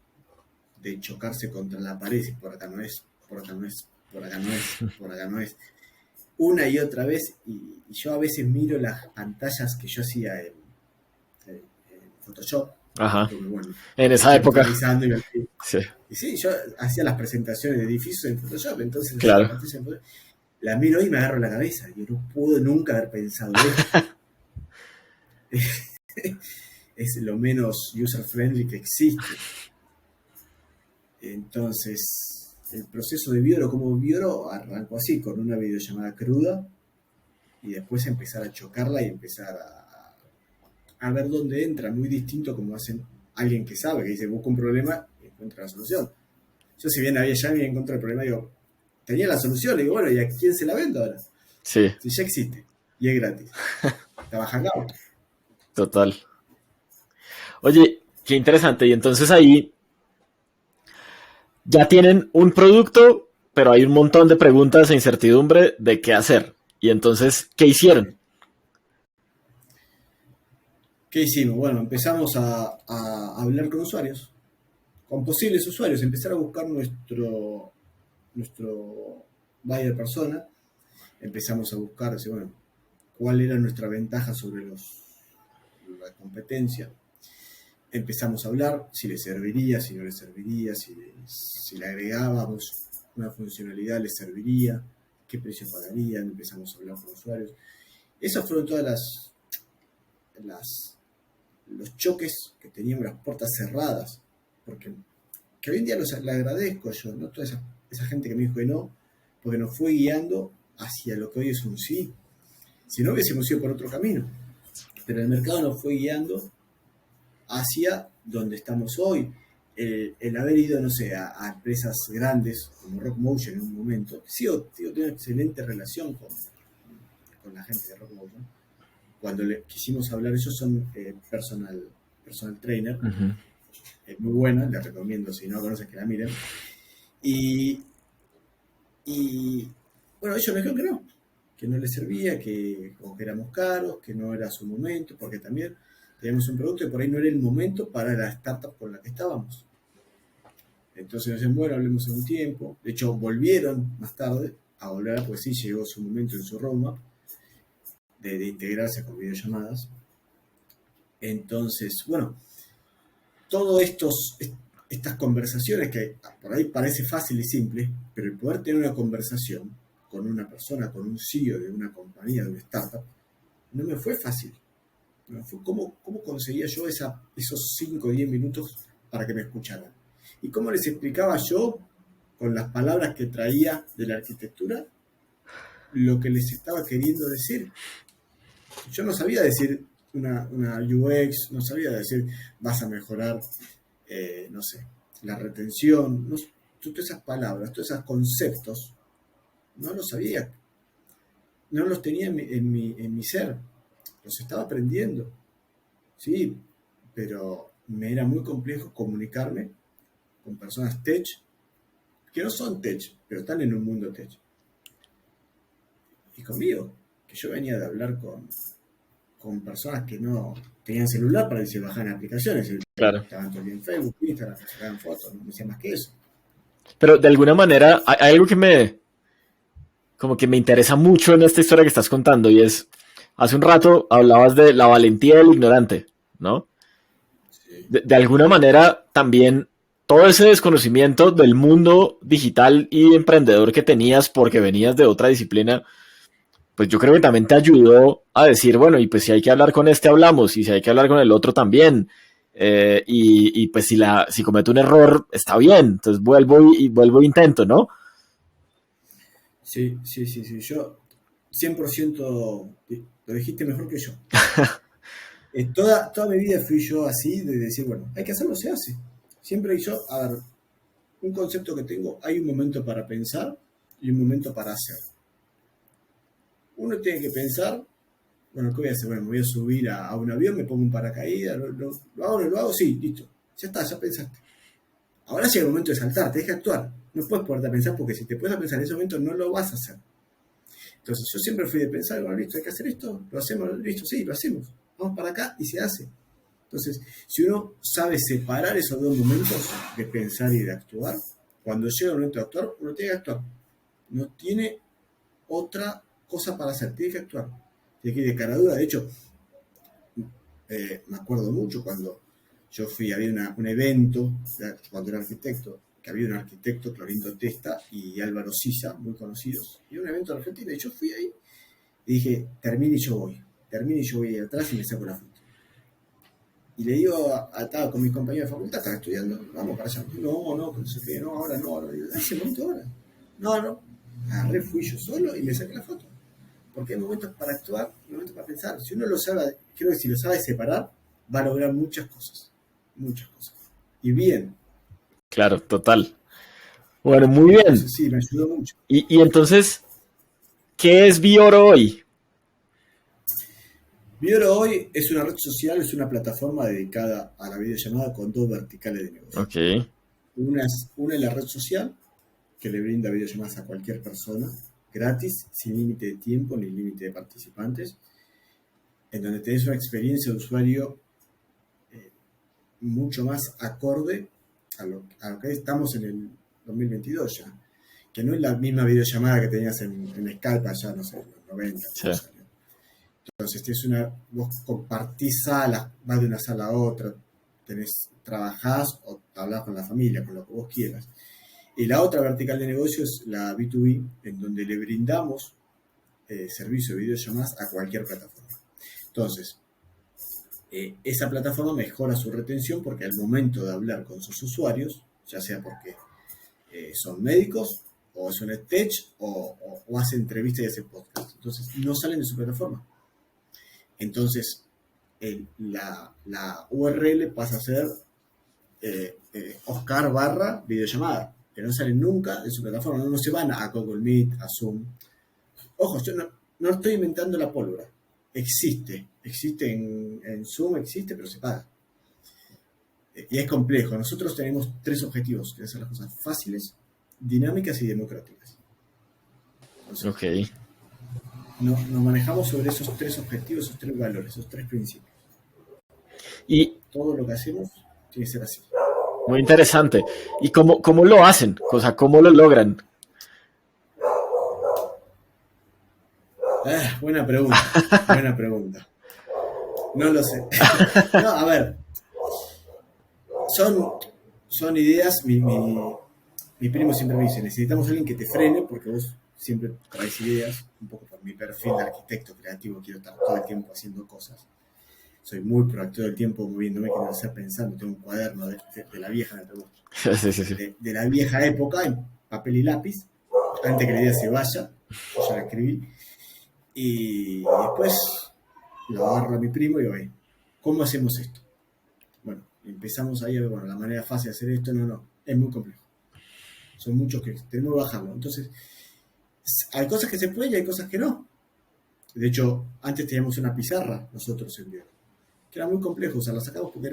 de chocarse contra la pared, y por acá no es, por acá no es, por acá no es, por acá no es, una y otra vez, y yo a veces miro las pantallas que yo hacía en Photoshop, Ajá. porque bueno, En esa siempre época. actualizando Sí, y sí, yo hacía las presentaciones de edificios en Photoshop, entonces hacía la claro. pantalla en Photoshop, la miro y me agarro la cabeza, yo no puedo nunca haber pensado esto. Es lo menos user-friendly que existe. Entonces, el proceso de Bioro como Bioro arrancó así, con una videollamada cruda, y después empezar a chocarla y empezar a ver dónde entra, muy distinto como hacen alguien que sabe, que dice, busca un problema y encuentra la solución. Yo si bien había ya encontrado el problema, digo, tenía la solución, y digo, bueno, ¿y a quién se la vendo ahora? Sí, Si ya existe, y es gratis. Trabaja acá. total. Oye, qué interesante. Y entonces ahí ya tienen un producto, pero hay un montón de preguntas e incertidumbre de qué hacer. Y entonces, ¿qué hicieron? ¿Qué hicimos? Bueno, empezamos a hablar con usuarios, con posibles usuarios, empezar a buscar nuestro buyer persona, empezamos a buscar, bueno, cuál era nuestra ventaja sobre la competencia, empezamos a hablar si le serviría, si no le serviría, si le agregábamos una funcionalidad le serviría, qué precio pagarían, empezamos a hablar con usuarios. Esos fueron todas los choques que teníamos, las puertas cerradas, porque que hoy en día le agradezco yo, ¿no? Toda esa gente que me dijo que no, porque nos fue guiando hacia lo que hoy es un sí. Si no hubiésemos ido por otro camino, pero el mercado nos fue guiando hacia donde estamos hoy. El haber ido, no sé, a empresas grandes como Rockmotion en un momento, sigo teniendo una excelente relación con la gente de Rockmotion. Cuando quisimos hablar, ellos son personal trainer, Ujú. es muy buena, les recomiendo, si no la conoces, que la miren. Y, y bueno, ellos me dijeron que no les servía, que éramos caros, que no era su momento, porque también teníamos un producto y por ahí no era el momento para la startup con la que estábamos. Entonces nos decían, bueno, hablemos en un tiempo. De hecho, volvieron más tarde a volver, pues sí, llegó su momento en su roadmap de integrarse con videollamadas. Entonces, bueno, todas estas conversaciones que por ahí parece fácil y simple, pero el poder tener una conversación con una persona, con un CEO de una compañía, de una startup, no me fue fácil. ¿Cómo conseguía yo esos 5 o 10 minutos para que me escucharan? ¿Y cómo les explicaba yo, con las palabras que traía de la arquitectura, lo que les estaba queriendo decir? Yo no sabía decir una UX, no sabía decir vas a mejorar no sé, la retención, no, todas esas palabras, todos esos conceptos, no los sabía, no los tenía en mi ser, los estaba aprendiendo, sí, pero me era muy complejo comunicarme con personas tech, que no son tech, pero están en un mundo tech. Y conmigo, que yo venía de hablar con personas que no tenían celular para que se bajaran aplicaciones, Claro. estaban todo el día en Facebook, Instagram, se sacaban fotos, no me decían más que eso. Pero de alguna manera hay algo que como que me interesa mucho en esta historia que estás contando y es, hace un rato hablabas de la valentía del ignorante, ¿no? Sí, De alguna manera también todo ese desconocimiento del mundo digital y emprendedor que tenías porque venías de otra disciplina, pues yo creo que también te ayudó a decir, bueno, y pues si hay que hablar con este, hablamos, y si hay que hablar con el otro también. Y pues si cometo un error, está bien, entonces vuelvo e intento, ¿no? sí, sí, sí, sí. Yo 100% lo dijiste mejor que yo. Toda mi vida fui yo así, de decir, bueno, hay que hacerlo, se hace. Siempre yo, a ver, un concepto que tengo, hay un momento para pensar y un momento para hacer. Uno tiene que pensar, bueno, ¿qué voy a hacer? Bueno, me voy a subir a un avión, me pongo un paracaídas, lo hago, no lo hago, sí, listo. Ya está, ya pensaste. Ahora llega el momento de saltar, tenés que actuar. No puedes ponerte a pensar porque si te puedes a pensar en ese momento no lo vas a hacer. Entonces yo siempre fui de pensar, bueno, listo, hay que hacer esto, lo hacemos, listo, sí, lo hacemos. Vamos para acá y se hace. Entonces, si uno sabe separar esos dos momentos de pensar y de actuar, cuando llega el momento de actuar, uno tiene que actuar. No tiene otra cosa para hacer, tiene que actuar. Tiene que ir de cara a duda. De hecho, me acuerdo mucho cuando yo fui, había un evento, cuando era arquitecto, que había un arquitecto, Clorindo Testa y Álvaro Sisa, muy conocidos, y un evento en Argentina, y yo fui ahí y dije, termine y yo voy ahí atrás y me saco la foto. Y le digo, estaba con mis compañeros de facultad, estaba estudiando, vamos para allá. No sé qué, no, ahora no, ahora. Digo, ese momento ahora. No. Agarré, fui yo solo y me saqué la foto. Porque hay momentos para actuar y momentos para pensar. Si uno lo sabe, creo que si lo sabe separar, va a lograr muchas cosas. Muchas cosas. Y bien. Claro, total. Bueno, muy bien. Entonces sí, me ayudó mucho. Y entonces, ¿qué es Bioro hoy? Vioro hoy es una red social, es una plataforma dedicada a la videollamada con dos verticales de negocio. Ok, Una es la red social, que le brinda videollamadas a cualquier persona, gratis, sin límite de tiempo ni límite de participantes, en donde tenés una experiencia de usuario mucho más acorde a lo que estamos en el 2022 ya, que no es la misma videollamada que tenías en Skype allá, no sé, en los 90, sí, cuando salió. Entonces, vos compartís salas, vas de una sala a otra, trabajás o hablás con la familia, con lo que vos quieras. Y la otra vertical de negocio es la B2B, en donde le brindamos servicio de videollamadas a cualquier plataforma. Entonces, esa plataforma mejora su retención porque al momento de hablar con sus usuarios, ya sea porque son médicos, o son tech, o hacen entrevistas y hacen podcast. Entonces, no salen de su plataforma. Entonces, la URL pasa a ser Oscar barra videollamada, que no salen nunca de su plataforma, no se van a Google Meet, a Zoom. Ojo, yo no estoy inventando la pólvora. Existe en Zoom, existe, pero se paga. Y es complejo. Nosotros tenemos tres objetivos, que hacer las cosas fáciles, dinámicas y democráticas. Entonces, ok. nos manejamos sobre esos tres objetivos, esos tres valores, esos tres principios. Y Todo lo que hacemos tiene que ser así. muy interesante. ¿Y cómo lo hacen? O sea, ¿cómo lo logran? Buena pregunta, buena pregunta. No lo sé. No, a ver, son, son ideas. Mi primo siempre me dice, necesitamos a alguien que te frene porque vos siempre traes ideas, un poco por mi perfil de arquitecto creativo, quiero estar todo el tiempo haciendo cosas. Soy muy proactivo del tiempo moviéndome, quiero estar pensando, tengo un cuaderno de la vieja, Sí, sí, sí. de la vieja época en papel y lápiz, antes que la idea se vaya, yo ya la escribí, y después lo agarro a mi primo y digo, ¿cómo hacemos esto? Bueno, empezamos ahí a ver, bueno, la manera fácil de hacer esto, no, es muy complejo. Son muchos que tenemos que bajarlo. Entonces, hay cosas que se pueden y hay cosas que no. De hecho, antes teníamos una pizarra nosotros en Bio, que era muy complejo, o sea, la sacamos porque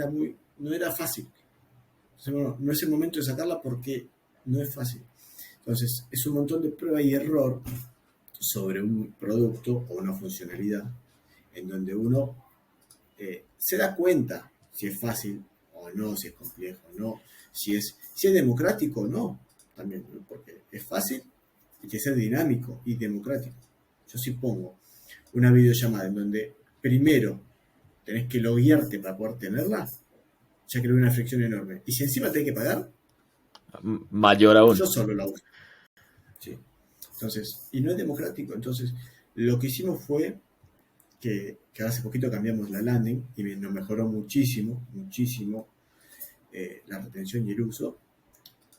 no era fácil. Entonces, bueno, no es el momento de sacarla porque no es fácil. Entonces, es un montón de prueba y error sobre un producto o una funcionalidad en donde uno se da cuenta si es fácil o no, si es complejo o no, si es democrático o no, también, ¿no? Porque es fácil y que sea dinámico y democrático. Yo sí pongo una videollamada en donde primero tenés que loguearte para poder tenerla, ya creo una fricción enorme. Y si encima tenés que pagar, Mayor aún. yo solo la uso. ¿Sí? Entonces, y no es democrático. Entonces, lo que hicimos fue que hace poquito cambiamos la landing y nos mejoró muchísimo, muchísimo la retención y el uso.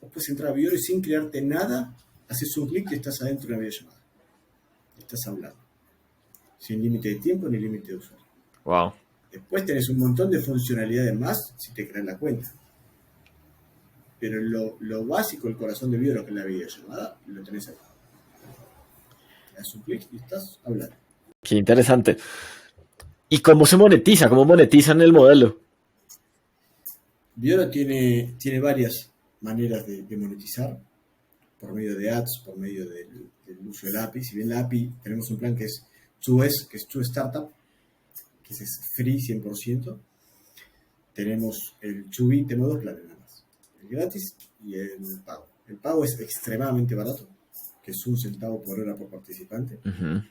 Vos puedes entrar a Viore sin crearte nada, haces un clic y estás adentro de una videollamada. Estás hablando. Sin límite de tiempo ni límite de usuario. Wow. Después tenés un montón de funcionalidades más si te creas la cuenta. Pero lo básico, el corazón de Viore, que es la videollamada, lo tenés ahí. Haces un clic y estás hablando. Qué interesante. ¿Y cómo se monetiza? ¿Cómo monetizan el modelo? Viora tiene varias maneras de monetizar, por medio de ads, por medio del uso del API. Si bien la API tenemos un plan que es TuS, que es Tu Startup, que es free 100%, tenemos el Tubi, tenemos dos planes nada más, el gratis y el pago. El pago es extremadamente barato, que es 1 centavo por hora por participante. Uh-huh.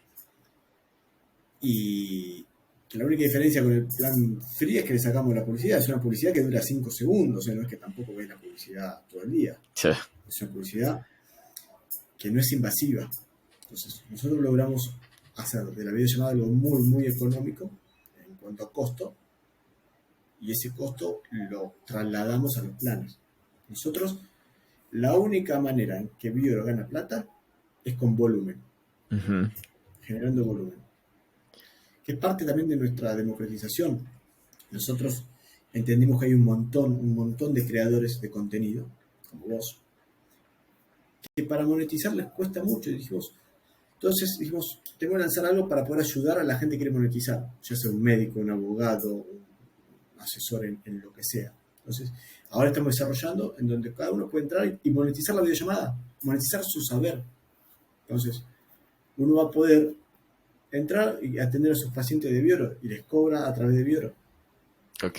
Y que la única diferencia con el plan free es que le sacamos la publicidad. Es una publicidad que dura 5 segundos, o sea, no es que tampoco ves la publicidad todo el día. Sí. Es una publicidad que no es invasiva. Entonces, nosotros logramos hacer de la videollamada algo muy, muy económico en cuanto a costo, y ese costo lo trasladamos a los planes. Nosotros, la única manera en que Vioro gana plata es con volumen, Uh-huh. generando volumen, que es parte también de nuestra democratización. Nosotros entendimos que hay un montón de creadores de contenido, como vos, que para monetizar les cuesta mucho. Entonces dijimos, tengo que lanzar algo para poder ayudar a la gente que quiere monetizar, ya sea un médico, un abogado, un asesor en lo que sea. Entonces, ahora estamos desarrollando en donde cada uno puede entrar y monetizar la videollamada, monetizar su saber. Entonces, uno va a poder entrar y atender a sus pacientes de Vioro y les cobra a través de Vioro. Ok.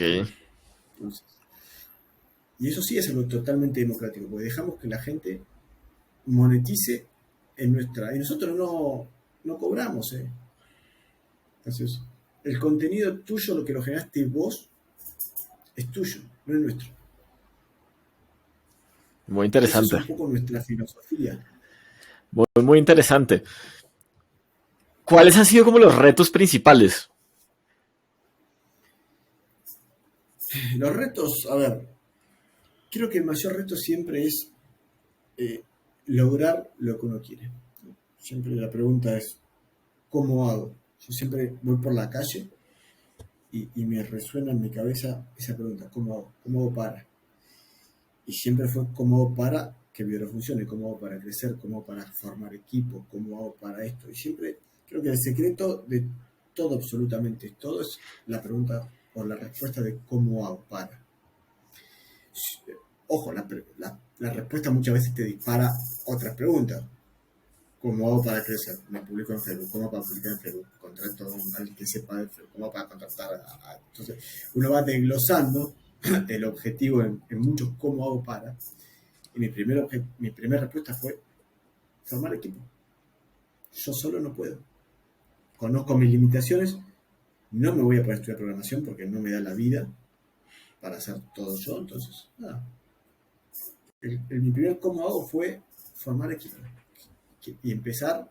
Entonces, y eso sí es algo totalmente democrático, porque dejamos que la gente monetice en nuestra... Y nosotros no cobramos, ¿eh? Entonces, el contenido tuyo, lo que lo generaste vos, es tuyo, no es nuestro. Muy Esa es interesante. un poco nuestra filosofía. Muy, muy interesante. ¿Cuáles han sido como los retos principales? Los retos, a ver, creo que el mayor reto siempre es lograr lo que uno quiere. Siempre la pregunta es, ¿cómo hago? Yo siempre voy por la calle y me resuena en mi cabeza esa pregunta, ¿cómo hago? ¿Cómo hago para? Y siempre fue cómo hago para que Viora funcione, cómo hago para crecer, cómo hago para formar equipo, cómo hago para esto. Y siempre creo que el secreto de todo, absolutamente todo, es la pregunta o la respuesta de cómo hago para. Ojo, la respuesta muchas veces te dispara otras preguntas. ¿Cómo hago para crecer? Me publico en Facebook. ¿Cómo hago para publicar en Facebook? Contrato a alguien que sepa de Facebook. ¿Cómo hago para contratar Entonces, uno va desglosando el objetivo en muchos cómo hago para. Y mi primera respuesta fue formar equipo. Yo solo no puedo. Conozco mis limitaciones. No me voy a poder estudiar programación porque no me da la vida para hacer todo yo. Entonces, nada. Mi primer cómo hago fue formar equipo. Y empezar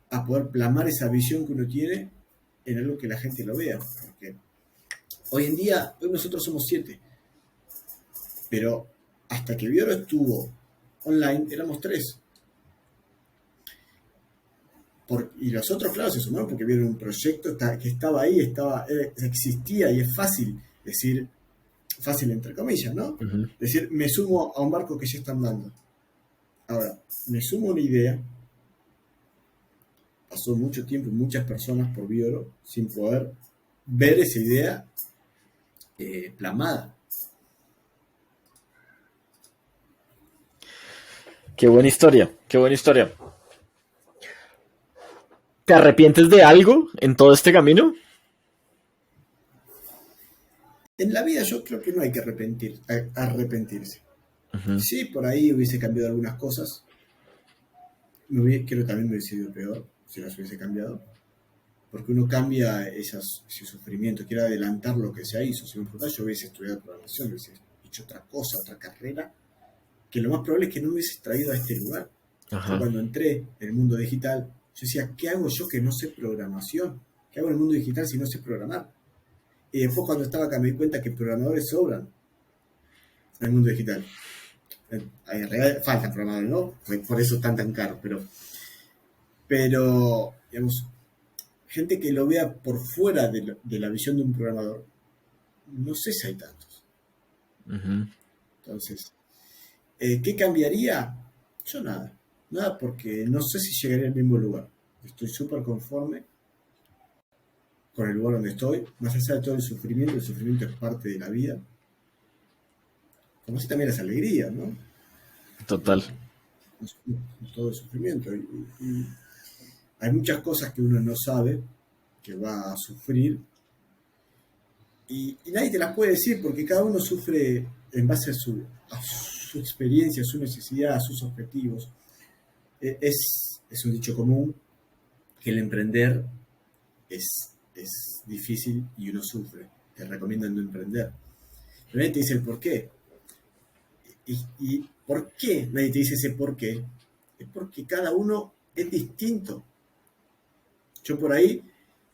a poder plasmar esa visión que uno tiene en algo que la gente lo vea. Porque hoy nosotros somos 7, pero hasta que Vioro estuvo online éramos 3. Y los otros, claro, se sumaron porque vieron un proyecto que estaba ahí, existía, y es fácil decir, fácil entre comillas, ¿no? Ujú. Es decir, me sumo a un barco que ya está andando. Ahora, me sumo a una idea, pasó mucho tiempo y muchas personas por Bioro sin poder ver esa idea plasmada. Qué buena historia, qué buena historia. ¿Te arrepientes de algo en todo este camino? En la vida yo creo que no hay que arrepentirse. Ujú. Sí, por ahí hubiese cambiado algunas cosas. Creo que también me hubiese ido peor si las hubiese cambiado. Porque uno cambia ese sufrimiento, quiere adelantar lo que se hizo. Si me preguntás, yo hubiese estudiado programación, hubiese hecho otra cosa, otra carrera, que lo más probable es que no me hubiese traído a este lugar. Yo Ajá. cuando entré en el mundo digital, yo decía, ¿qué hago yo que no sé programación? ¿Qué hago en el mundo digital si no sé programar? Y después cuando estaba acá me di cuenta que programadores sobran en el mundo digital. En realidad faltan programadores, ¿no? Por eso están tan caros, pero digamos, gente que lo vea por fuera de la visión de un programador, no sé si hay tantos. Ujú. Entonces, ¿qué cambiaría? Yo nada. Nada porque no sé si llegaría al mismo lugar. Estoy súper conforme con el lugar donde estoy, más allá de todo el sufrimiento es parte de la vida. Como así también las alegrías, ¿no? Total. Todo el sufrimiento. Y hay muchas cosas que uno no sabe que va a sufrir y nadie te las puede decir porque cada uno sufre en base a su experiencia, a su necesidad, a sus objetivos. Es un dicho común que el emprender es difícil y uno sufre. Te recomiendan no emprender. Pero nadie te dice el por qué. ¿Y por qué nadie te dice ese por qué? Es porque cada uno es distinto. Yo por ahí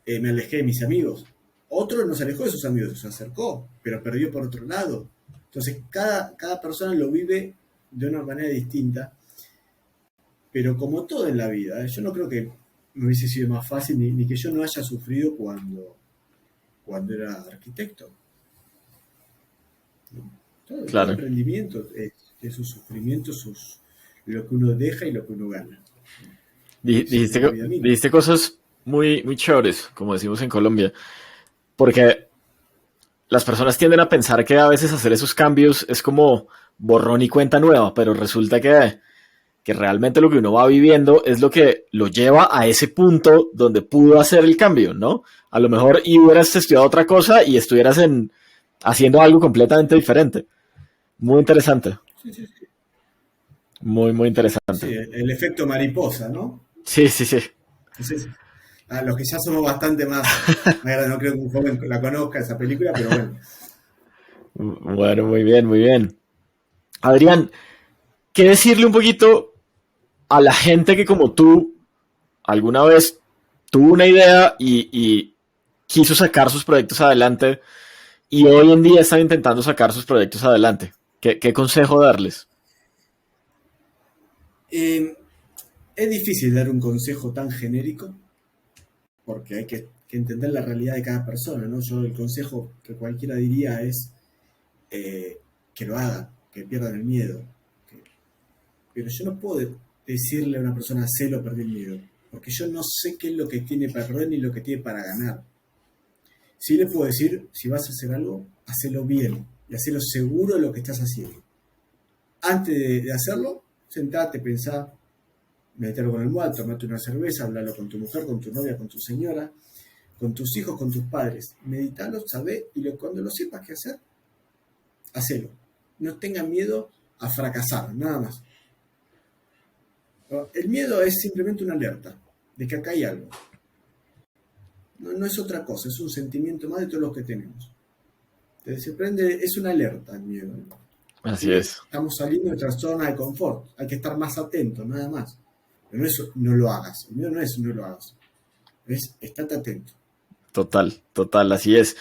me alejé de mis amigos. Otro no se alejó de sus amigos, se acercó, pero perdió por otro lado. Entonces, cada persona lo vive de una manera distinta, pero como todo en la vida, yo no creo que me hubiese sido más fácil ni que yo no haya sufrido cuando era arquitecto. ¿No? Todo Claro. emprendimiento es sus sufrimientos, lo que uno deja y lo que uno gana. Siempre Dijiste, en la vida misma. dijiste cosas muy, muy chéveres, como decimos en Colombia, porque las personas tienden a pensar que a veces hacer esos cambios es como borrón y cuenta nueva, pero resulta que realmente lo que uno va viviendo es lo que lo lleva a ese punto donde pudo hacer el cambio, ¿no? A lo mejor y hubieras estudiado otra cosa y estuvieras haciendo algo completamente diferente. Muy interesante, Sí, sí, sí. muy, muy Sí, interesante. el efecto mariposa, ¿no? Sí, sí, sí. Entonces, a los que ya somos bastante más grandes, no creo que un joven la conozca esa película, pero bueno. Bueno, muy bien, muy bien. Adrián, ¿qué decirle un poquito a la gente que como tú alguna vez tuvo una idea y quiso sacar sus proyectos adelante y hoy en día están intentando sacar sus proyectos adelante? ¿Qué consejo darles? Eh, es difícil dar un consejo tan genérico porque hay que entender la realidad de cada persona, ¿no? Yo el consejo que cualquiera diría es eh, que lo hagan, que pierdan el miedo. que- pero yo no puedo decirle a una persona, hacelo, perder el miedo, porque yo no sé qué es lo que tiene para perder ni lo que tiene para ganar. Sí le puedo decir, si vas a hacer algo, hacelo bien y hacelo seguro de lo que estás haciendo. Antes de hacerlo, sentate, pensá, metelo con el almohada, tomate una cerveza, hablalo con tu mujer, con tu novia, con tu señora, con tus hijos, con tus padres. Meditalo, sabé, y cuando lo sepas qué hacer, hacelo. No tengan miedo a fracasar, nada más. ¿No? El miedo es simplemente una alerta de que acá hay algo. No, no es otra cosa, es un sentimiento más de todos los que tenemos. Se prende, es una alerta el miedo. Así ¿Sí? es, Estamos saliendo de nuestra zona de confort. Hay que estar más atentos, nada más. Pero no es no lo hagas. El miedo no es no lo hagas. Es estate atento. total, total, así es.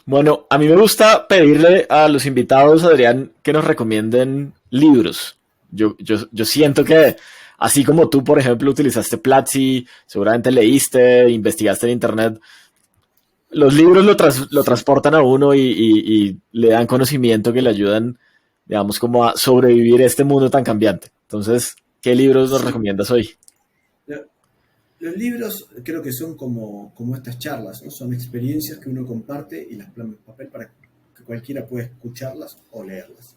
Bueno, a mí me gusta pedirle a los invitados, Adrián, que nos recomienden libros. Yo siento que, así como tú, por ejemplo, utilizaste Platzi, seguramente leíste, investigaste en internet, los libros lo transportan a uno y le dan conocimiento que le ayudan, digamos, como a sobrevivir a este mundo tan cambiante. Entonces, ¿qué libros nos Sí, recomiendas hoy? lo- los libros creo que son como estas charlas, ¿no? Son experiencias que uno comparte y las plasma en papel para que cualquiera pueda escucharlas o leerlas.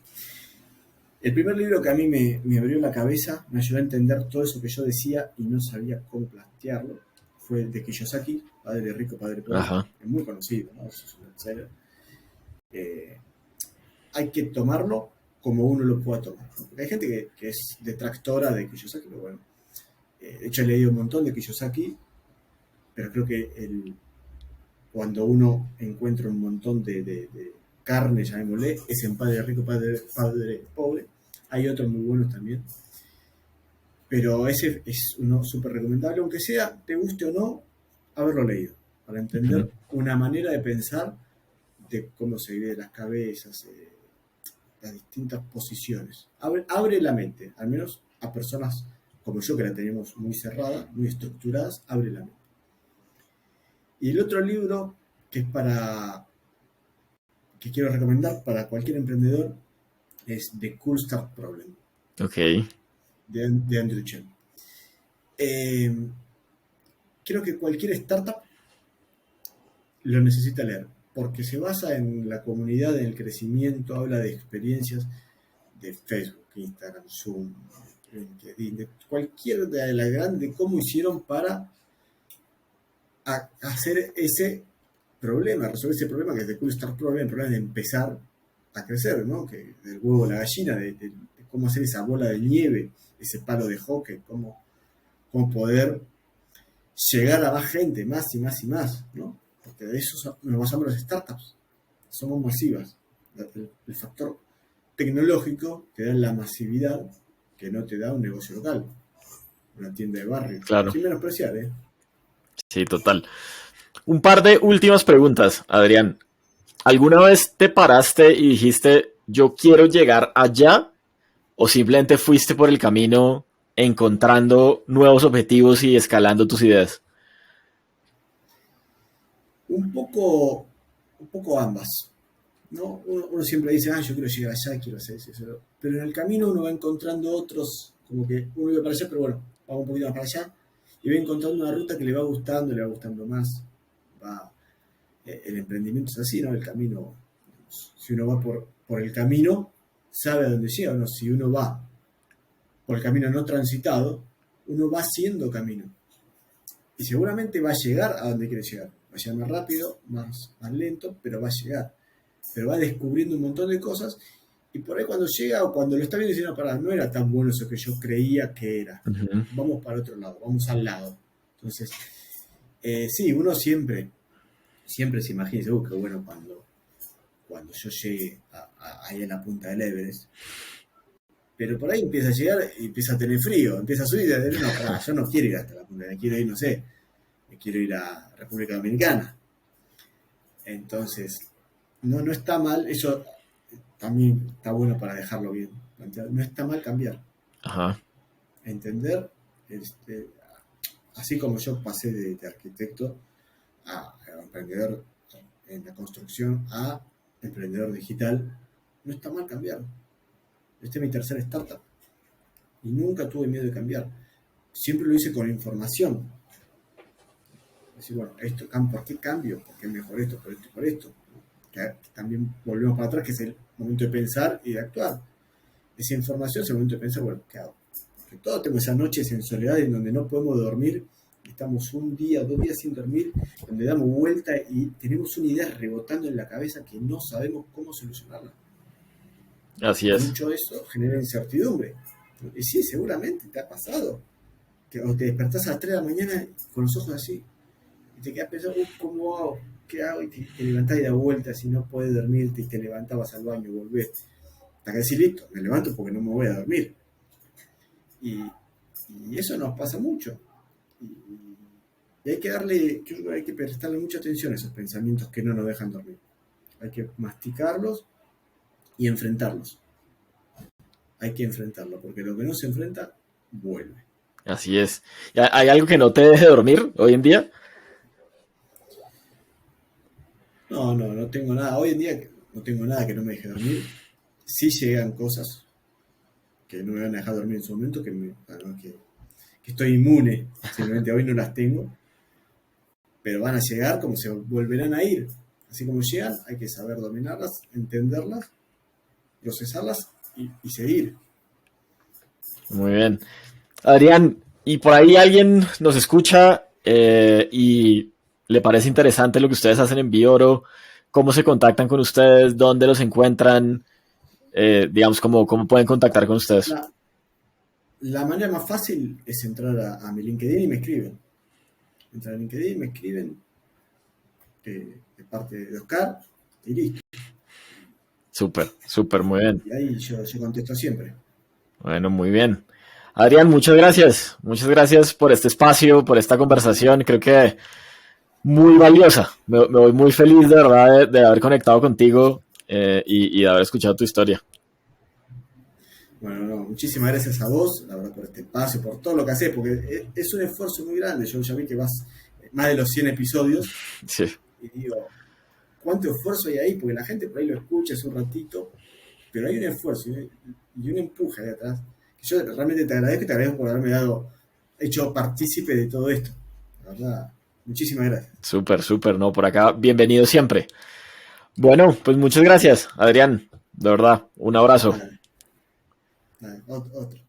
El primer libro que a mí me abrió la cabeza, me ayudó a entender todo eso que yo decía y no sabía cómo plantearlo, fue el de Kiyosaki, Padre Rico, Padre Pobre. Ajá. Es muy conocido, ¿no? Es un bestseller. Eh, Hay que tomarlo como uno lo pueda tomar, ¿no? Porque hay gente que es detractora de Kiyosaki, pero bueno. De hecho, he leído un montón de Kiyosaki, pero creo que cuando uno encuentra un montón de carne, llamémosle, es en Padre Rico, Padre Pobre. Hay otros muy buenos también. Pero ese es uno súper recomendable, aunque sea, te guste o no, haberlo leído, para Ujú. entender una manera de pensar de cómo se vive las cabezas, las distintas posiciones. Abre la mente, al menos a personas como yo, que la tenemos muy cerrada, muy estructuradas, abre la mente. Y el otro libro que es que quiero recomendar para cualquier emprendedor es The Cool Start Problem, Ok. de Andrew Chen. Eh, Creo que cualquier startup lo necesita leer, porque se basa en la comunidad, en el crecimiento, habla de experiencias de Facebook, Instagram, Zoom, LinkedIn, de cualquier de la grande, cómo hicieron para hacer ese problema, resolver ese problema que es de Cool Start Problem, el problema de empezar a crecer, ¿no? Que del huevo a la gallina, de cómo hacer esa bola de nieve, ese palo de hockey, cómo poder llegar a más gente, más y más y más, ¿no? Porque de eso nos basamos las startups, somos masivas. El factor tecnológico te da la masividad que no te da un negocio local, una tienda de barrio. Claro. Sin menospreciar, ¿eh? Sí, total. Un par de últimas preguntas, Adrián. ¿Alguna vez te paraste y dijiste, yo quiero llegar allá? ¿O simplemente fuiste por el camino encontrando nuevos objetivos y escalando tus ideas? Un poco, un poco ambas, ¿no? Uno siempre dice, yo quiero llegar allá, quiero hacer eso, eso. Pero en el camino uno va encontrando otros, como que uno iba para allá, pero bueno, vamos un poquito más para allá, y va encontrando una ruta que le va gustando más. Va, el emprendimiento es así, ¿no? El camino, si uno va por el camino, sabe a dónde llega, ¿no? Si uno va por el camino no transitado, uno va haciendo camino. Y seguramente va a llegar a donde quiere llegar. Va a llegar más rápido, más lento, pero va a llegar. Pero va descubriendo un montón de cosas. Y por ahí cuando llega o cuando lo está viendo, dice, no, pará, no era tan bueno eso que yo creía que era. Ujú. Vamos para otro lado, vamos al lado. Entonces, sí, uno siempre se imagina, dice, qué bueno cuando yo llegue ahí a la punta del Everest. Pero por ahí empieza a llegar y empieza a tener frío, empieza a subir y a decir, no, pará, yo no quiero ir hasta la punta, me quiero ir, no sé, me quiero ir a República Dominicana. Entonces, no está mal, eso también está bueno para dejarlo bien planteado. No está mal cambiar, Ajá. entender, este, así como yo pasé de arquitecto a emprendedor en la construcción a emprendedor digital, no está mal cambiar. Este es mi tercera startup y nunca tuve miedo de cambiar. Siempre lo hice con información. Decir, bueno, ¿por qué cambio? ¿Por qué mejor esto, por esto y por esto? Que también volvemos para atrás, que es el momento de pensar y de actuar. Esa información es el momento de pensar, bueno, ¿qué hago? Porque todos tenemos esas noches en soledad en donde no podemos dormir, estamos un día, 2 días sin dormir, donde damos vuelta y tenemos una idea rebotando en la cabeza que no sabemos cómo solucionarla. Así Y es. mucho de eso genera incertidumbre. Y sí, seguramente te ha pasado. O te despertás a las 3 de la mañana con los ojos así y te quedas pensando, ¿cómo hago? ¿Qué hago? Y te levantás y das vueltas y no puedes dormirte y te levantabas al baño y volvés. Hasta que decís, listo, me levanto porque no me voy a dormir. Y, y eso nos pasa mucho. Y hay que yo creo que hay que prestarle mucha atención a esos pensamientos que no nos dejan dormir. Hay que masticarlos y enfrentarlos. Hay que enfrentarlo, porque lo que no se enfrenta, vuelve. Así es. ¿Hay algo que no te deje dormir hoy en día? No tengo nada. Hoy en día no tengo nada que no me deje dormir. Sí llegan cosas que no me van a dejar dormir en su momento, que estoy inmune. Simplemente hoy no las tengo, pero van a llegar como se volverán a ir. Así como llegan, hay que saber dominarlas, entenderlas, procesarlas y seguir. Muy bien. Adrián, y por ahí alguien nos escucha y le parece interesante lo que ustedes hacen en Bioro, cómo se contactan con ustedes, dónde los encuentran, digamos, cómo pueden contactar con ustedes. La, la manera más fácil es entrar a mi LinkedIn y me escriben. Entrar a LinkedIn, me escriben de parte de Oscar y listo. Súper, súper, muy bien. Y ahí yo contesto siempre. Bueno, muy bien. Adrián, muchas gracias. Muchas gracias por este espacio, por esta conversación. Creo que muy valiosa. Me voy muy feliz de verdad de haber conectado contigo y de haber escuchado tu historia. Bueno, no, muchísimas gracias a vos, la verdad, por este espacio, por todo lo que haces, porque es un esfuerzo muy grande. Yo ya vi que vas más de los 100 episodios Sí, y digo, ¿cuánto esfuerzo hay ahí? Porque la gente por ahí lo escucha hace un ratito, pero hay un esfuerzo y un empuje ahí atrás. Que yo realmente te agradezco por haberme hecho partícipe de todo esto. La verdad, muchísimas gracias. súper, súper, ¿no? Por acá, bienvenido siempre. Bueno, pues muchas gracias, Adrián. De verdad, un abrazo. Nada, nada, otro.